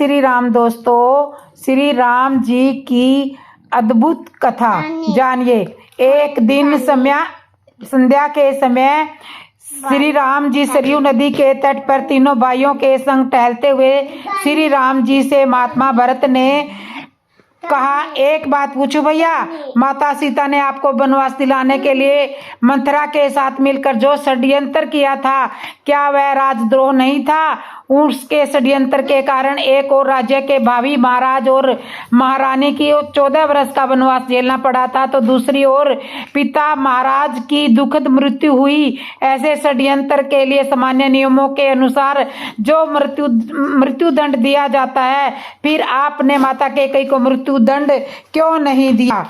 श्री राम दोस्तों, श्री राम जी की अद्भुत कथा जानिए। एक दिन संध्या के समय श्री राम जी सरयू नदी के तट पर तीनों भाइयों के संग टहलते हुए श्री राम जी से महात्मा भरत ने कहा, एक बात पूछूं भैया, माता सीता ने आपको वनवास दिलाने के लिए मंथरा के साथ मिलकर जो षड्यंत्र किया था, क्या वह राजद्रोह नहीं था? उसके षड्यंत्र के कारण एक और राज्य के भावी महाराज और महारानी की 14 वर्ष का वनवास झेलना पड़ा था, तो दूसरी ओर पिता महाराज की दुखद मृत्यु हुई। ऐसे षड्यंत्र के लिए सामान्य नियमों के अनुसार जो मृत्यु दंड दिया जाता है, फिर आपने माता कैकेयी को मृत्यु दंड क्यों नहीं दिया?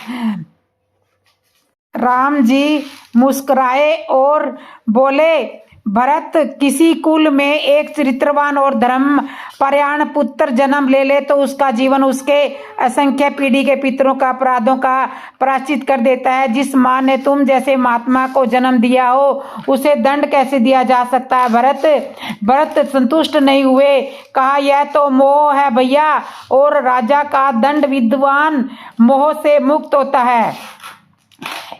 राम जी मुस्कुराए और बोले, भरत, किसी कुल में एक चरित्रवान और धर्म परायण पुत्र जन्म ले तो उसका जीवन उसके असंख्य पीढ़ी के पितरों का अपराधों का प्रायश्चित कर देता है। जिस माँ ने तुम जैसे महात्मा को जन्म दिया हो, उसे दंड कैसे दिया जा सकता है? भरत संतुष्ट नहीं हुए, कहा, यह तो मोह है भैया, और राजा का दंड विद्वान मोह से मुक्त होता है।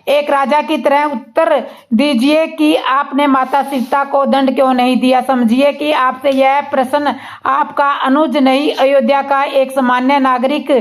एक राजा की तरह उत्तर दीजिए कि आपने माता सीता को दंड क्यों नहीं दिया। समझिए कि आपसे यह प्रश्न आपका अनुज नहीं, अयोध्या का एक सामान्य नागरिक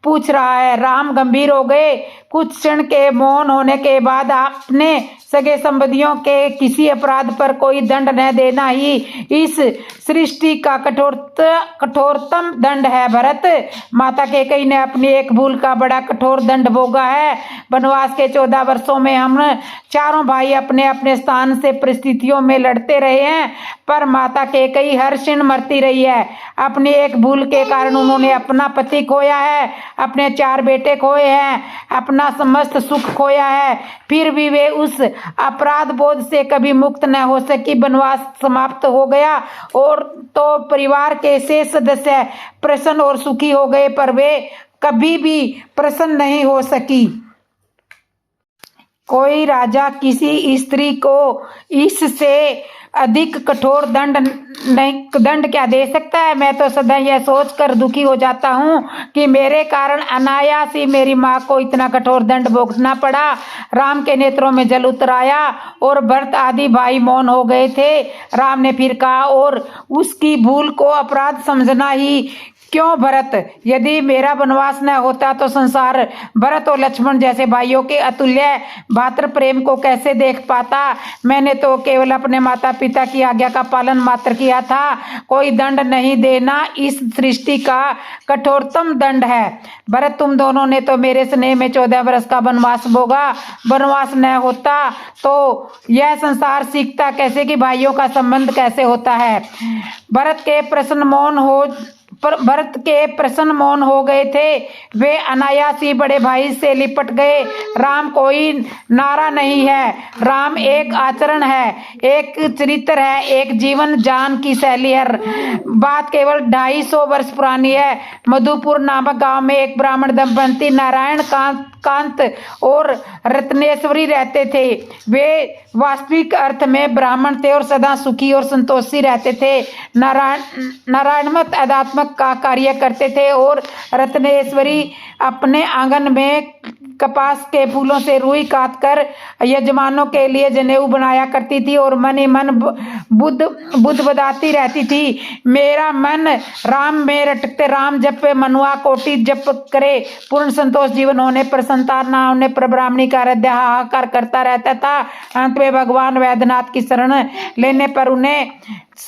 पूछ रहा है। राम गंभीर हो गए। कुछ क्षण के मौन होने के बाद, आपने सगे संबंधियों के किसी अपराध पर कोई दंड न देना ही इस सृष्टि का कठोरतम दंड है। भरत, माता कैकेयी ने अपनी एक भूल का बड़ा कठोर दंड भोगा है। वनवास के 14 वर्षों में हम चारों भाई अपने अपने स्थान से परिस्थितियों में लड़ते रहे हैं, पर माता कैकेयी हर क्षण मरती रही है। अपनी एक भूल के कारण उन्होंने अपना पति खोया है, अपने 4 बेटे खोए हैं, अपना समस्त सुख खोया है, फिर भी वे उस अपराध बोध से कभी मुक्त न हो सकी। वनवास समाप्त हो गया और तो परिवार के शेष सदस्य प्रसन्न और सुखी हो गए, पर वे कभी भी प्रसन्न नहीं हो सकी। कोई राजा किसी स्त्री को इससे अधिक कठोर दंड क्या दे सकता है? मैं तो सदा यह सोचकर दुखी हो जाता हूँ कि मेरे कारण अनायास ही मेरी माँ को इतना कठोर दंड भोगना पड़ा। राम के नेत्रों में जल उतर आया और भरत आदि भाई मौन हो गए थे। राम ने फिर कहा, और उसकी भूल को अपराध समझना ही क्यों भरत? यदि मेरा वनवास न होता तो संसार भरत और लक्ष्मण जैसे भाइयों के अतुल्य भातृ प्रेम को कैसे देख पाता? मैंने तो केवल अपने माता पिता की आज्ञा का पालन मात्र किया था। कोई दंड नहीं देना इस सृष्टि का कठोरतम दंड है। भरत, तुम दोनों ने तो मेरे स्नेह में 14 वर्ष का वनवास भोगा। वनवास न होता तो यह संसार सीखता कैसे कि भाइयों का संबंध कैसे होता है? भरत के प्रसन्न मौन हो गए थे। वे अनायास ही बड़े भाई से लिपट गए। राम कोई नारा नहीं है, राम एक आचरण है, एक चरित्र है, एक जीवन जान की शैली है। बात केवल 250 वर्ष पुरानी है। मधुपुर नामक गांव में एक ब्राह्मण दंपति नारायण कांत और रत्नेश्वरी रहते थे। वे वास्तविक अर्थ में ब्राह्मण थे और सदा सुखी और संतोषी रहते थे। नारायणमत आध्यात्मक का कार्य करते थे और रत्नेश्वरी अपने आंगन में कपास के फूलों से रुई काट कर यजमानों के लिए जनेऊ बनाया करती थी और मन ही मन बुद्ध बताती रहती थी, मेरा मन राम में रटते राम जप मनुआ कोटि जप करे। पूर्ण संतोष जीवन होने पर, संतान न होने पर ब्राह्मणी का हृदय हाहाकार करता रहता था। अंत में भगवान वैद्यनाथ की शरण लेने पर उन्हें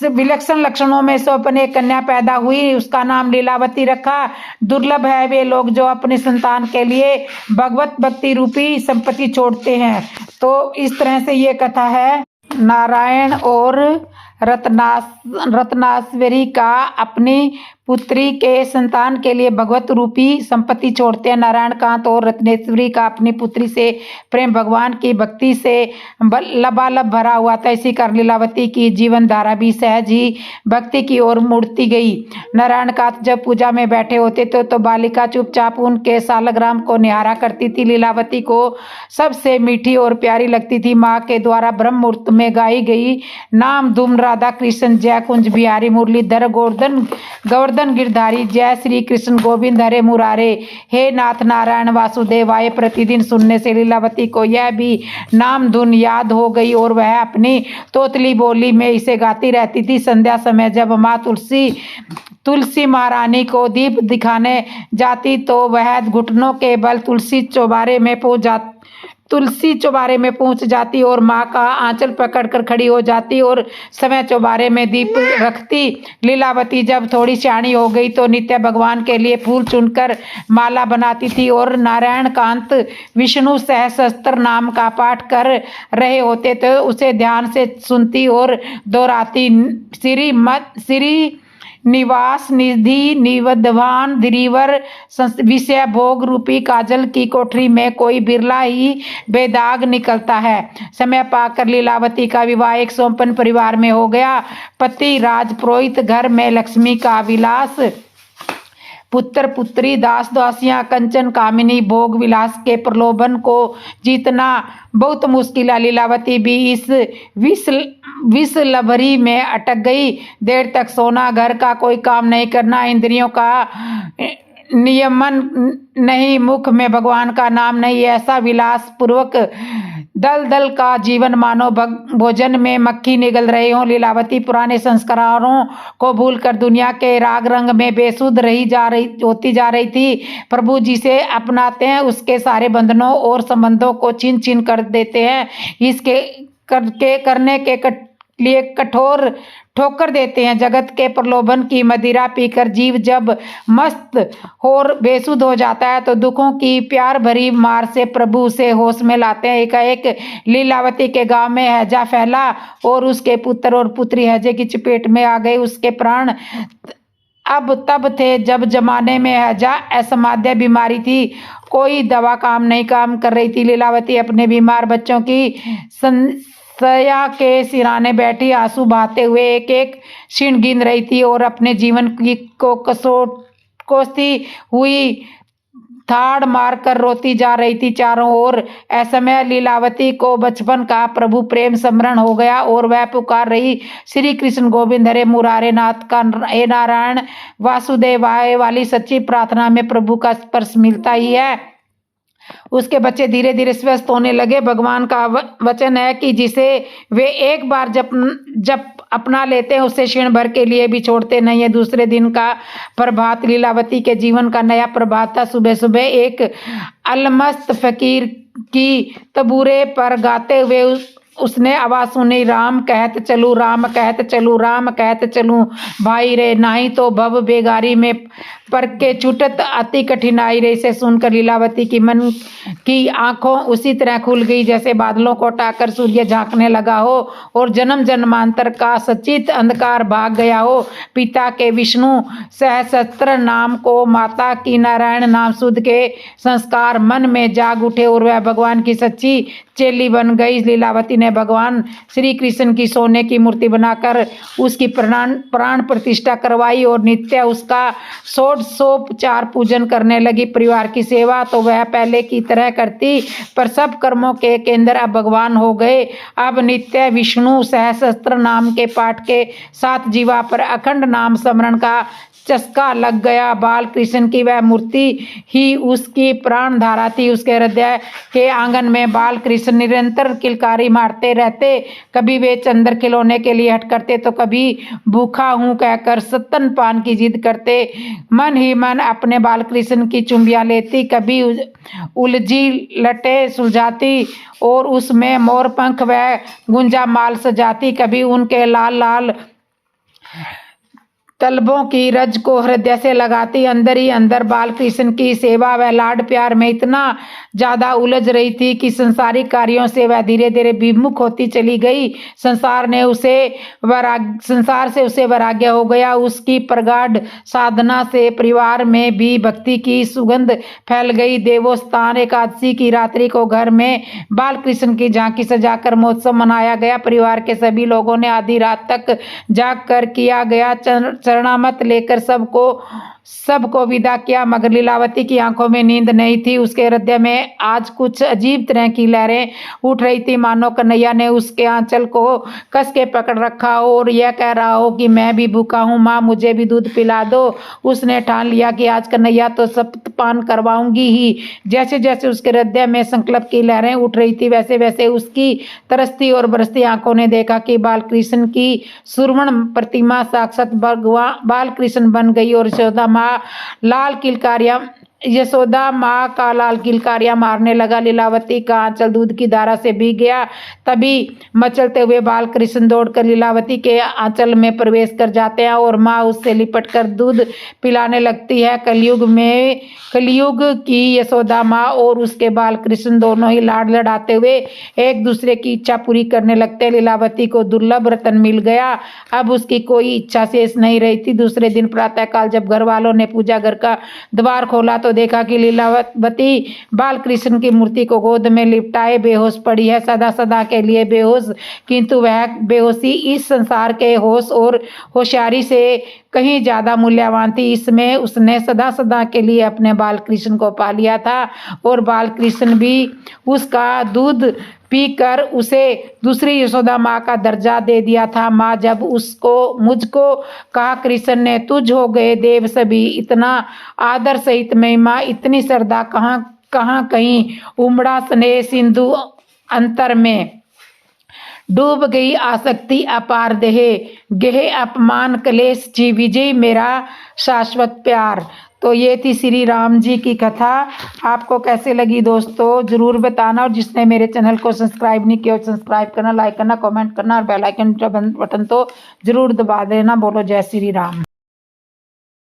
विलक्षण लक्षणों में सौंपने कन्या पैदा हुई। उसका नाम लीलावती रखा। दुर्लभ है वे लोग जो अपनी संतान के लिए भगवत भक्ति रूपी संपत्ति छोड़ते हैं। तो इस तरह से ये कथा है। नारायण और रत्नाश्वरी का अपनी पुत्री के संतान के लिए भगवत रूपी संपत्ति छोड़ते हैं। नारायण कांत और रत्नेश्वरी का अपनी पुत्री से प्रेम भगवान की भक्ति से लबालब भरा हुआ था। इसी कारण लीलावती की जीवन धारा भी सहज ही भक्ति की ओर मुड़ती गई। नारायण कांत जब पूजा में बैठे होते थे तो बालिका चुपचाप उनके सालग्राम को निहारा करती थी। लीलावती को सबसे मीठी और प्यारी लगती थी। माँ के द्वारा ब्रह्म मुहूर्त में गाई गई नाम धूम राधा कृष्ण जय कुंज बिहारी मुरलीधर गोवर्धन गोवर्धन गिरधारी, जय श्री कृष्ण गोविंद हरे मुरारे, हे नाथ नारायण वासुदेवाय। प्रतिदिन सुनने से लीलावती को यह भी नाम धुन याद हो गई और वह अपनी तोतली बोली में इसे गाती रहती थी। संध्या समय जब माँ तुलसी महारानी को दीप दिखाने जाती तो वह घुटनों के बल तुलसी चौबारे में पहुंच जाती और माँ का आंचल पकड़कर खड़ी हो जाती और समय चौबारे में दीप रखती। लीलावती जब थोड़ी सियाणी हो गई तो नित्य भगवान के लिए फूल चुनकर माला बनाती थी और नारायण कांत विष्णु सहस्त्र नाम का पाठ कर रहे होते तो उसे ध्यान से सुनती और दोहराती। श्री निवास निधि निवधवान धीरीवर विषय भोग रूपी काजल की कोठरी में कोई बिरला ही बेदाग निकलता है। समय पाकर लीलावती का विवाह एक संपन्न परिवार में हो गया। पति राजपुरोहित, घर में लक्ष्मी का विलास, पुत्र पुत्री, दास दासियां, कंचन कामिनी, भोग विलास के प्रलोभन को जीतना बहुत मुश्किल है। लीलावती भी इस विष लभरी में अटक गई। देर तक सोना, घर का कोई काम नहीं करना, इंद्रियों का नियमन नहीं, मुख में भगवान का नाम नहीं, ऐसा विलास पूर्वक दल का जीवन मानो भोजन में मक्खी निगल रहे हों। लीलावती पुराने संस्कारों को भूलकर दुनिया के राग रंग में बेसुध होती जा रही थी। प्रभु जिसे अपनाते हैं उसके सारे बंधनों और संबंधों को छीन छीन कर देते हैं। इसके करने के लिए कठोर ठोकर देते हैं। जगत के प्रलोभन की मदिरा पीकर जीव जब मस्त और बेसुध हो जाता है तो दुखों की प्यार भरी मार से प्रभु उसे होश में लाते हैं। एकाएक लीलावती के गांव में हैजा फैला और उसके पुत्र और पुत्री हैजे की चपेट में आ गए। उसके प्राण अब तब थे जब जमाने में हैजा असामान्य बीमारी थी, कोई दवा काम कर रही थी। लीलावती अपने बीमार बच्चों की सया के सिराने बैठी आंसू बहाते हुए एक एक क्षण गिन रही थी और अपने जीवन को कोसती हुई थाड़ मारकर रोती जा रही थी। चारों ओर असमय लीलावती को बचपन का प्रभु प्रेम स्मरण हो गया और वह पुकार रही, श्री कृष्ण गोविंद हरे मुरारे, नाथ का हे नारायण वासुदेवाय वाली सच्ची प्रार्थना में प्रभु का स्पर्श मिलता ही है। उसके बच्चे धीरे धीरे स्वस्थ होने लगे। भगवान का वचन है कि जिसे वे एक बार जब अपना लेते हैं उसे क्षण भर के लिए भी छोड़ते नहीं है। दूसरे दिन का प्रभात लीलावती के जीवन का नया प्रभात था। सुबह सुबह एक अलमस्त फकीर की तबूरे पर गाते हुए उसने आवाज सुनी, राम कहत चलू, राम कहत चलू, राम कहत चलू भाई रे, नहीं तो भव बेगारी में पर के छुटत अति कठिनाई रे। इसे सुनकर लीलावती की मन की आंखों उसी तरह खुल गई जैसे बादलों को हटाकर सूर्य झांकने लगा हो और जन्म जन्मांतर का सचित अंधकार भाग गया हो। पिता के विष्णु सहस्त्र नाम को, माता की नारायण नाम सुध के संस्कार मन में जाग उठे और वह भगवान की सच्ची चेली बन गई। लीलावती ने भगवान श्री कृष्ण की सोने की मूर्ति बनाकर उसकी प्राण प्रतिष्ठा करवाई और नित्य उसका षोडशोपचार पूजन करने लगी। परिवार की सेवा तो वह पहले की तरह करती, पर सब कर्मों के केंद्र अब भगवान हो गए। अब नित्य विष्णु सहस्त्र नाम के पाठ के साथ जीवा पर अखंड नाम स्मरण का चस्का लग गया। बाल कृष्ण की वह मूर्ति ही उसकी प्राण धारा थी। उसके हृदय के आंगन में बाल कृष्ण निरंतर किलकारी मारते रहते। कभी वे चंद्र खिलौने के लिए हट करते तो कभी भूखा हूं कहकर सत्तन पान की जिद करते। मन ही मन अपने बाल कृष्ण की चुंबियां लेती, कभी उलझी लटे सुलझाती और उसमें मोर पंख व गुंजा माल सजाती। कभी उनके लाल लाल तलबों की रज को हृदय से लगाती। अंदर ही अंदर बाल कृष्ण की सेवा व लाड प्यार में इतना ज्यादा उलझ रही थी कि संसारिक कार्यों से वह धीरे धीरे विमुख होती चली गई। संसार से उसे वैराग्य हो गया। उसकी प्रगाढ़ साधना से परिवार में भी भक्ति की सुगंध फैल गई। देवोत्थान एकादशी की रात्रि को घर में बाल कृष्ण की झांकी सजाकर महोत्सव मनाया गया। परिवार के सभी लोगों ने आधी रात तक जाग कर किया गया चरणामत लेकर सबको विदा किया, मगर लीलावती की आंखों में नींद नहीं थी। उसके हृदय में आज कुछ अजीब तरह की लहरें उठ रही थी, मानो कन्हैया ने उसके आंचल को कस के पकड़ रखा हो और यह कह रहा हो कि मैं भी भूखा हूँ, माँ मुझे भी दूध पिला दो। उसने ठान लिया कि आज कन्हैया तो सप्तपान करवाऊंगी ही। जैसे जैसे उसके हृदय में संकल्प की लहरें उठ रही थी, वैसे वैसे उसकी तरसती और बरसती आंखों ने देखा कि बालकृष्ण की सुरवर्ण प्रतिमा साक्षात भगवान बालकृष्ण बन गई और यशोदा माँ का लाल किलकारियां मारने लगा। लीलावती का आंचल दूध की धारा से भीग गया। तभी मचलते हुए बालकृष्ण दौड़कर लीलावती के आंचल में प्रवेश कर जाते हैं और माँ उससे लिपटकर दूध पिलाने लगती है। कलयुग की यशोदा माँ और उसके बालकृष्ण दोनों ही लाड लड़ाते हुए एक दूसरे की इच्छा पूरी करने लगते हैं। लीलावती को दुर्लभ रतन मिल गया, अब उसकी कोई इच्छा शेष नहीं रही थी। दूसरे दिन प्रातःकाल जब घर वालों ने पूजा घर का द्वार खोला तो देखा कि लीलावती बालकृष्ण की मूर्ति को गोद में लिपटाए बेहोश पड़ी है, सदा सदा के लिए बेहोश। किंतु वह बेहोशी इस संसार के होश और होशियारी से कहीं ज्यादा मूल्यवान थी। इसमें उसने सदा सदा के लिए अपने बालकृष्ण को पा लिया था और बालकृष्ण भी उसका दूध पीकर उसे दूसरी यशोदा माँ का दर्जा दे दिया था। माँ जब मुझको कहा कृष्ण ने तुझ हो गए देव सभी, इतना आदर सहित महिमा, इतनी श्रद्धा कहाँ कहीं उमड़ा स्नेह सिंधु अंतर में, डूब गई आसक्ति अपार देहे, गेहे अपमान कलेश जी विजय मेरा शाश्वत प्यार। तो ये थी श्री राम जी की कथा। आपको कैसे लगी दोस्तों जरूर बताना, और जिसने मेरे चैनल को सब्सक्राइब नहीं किया सब्सक्राइब करना, लाइक करना, कमेंट करना और बेल आइकन बटन तो जरूर दबा देना। बोलो जय श्री राम।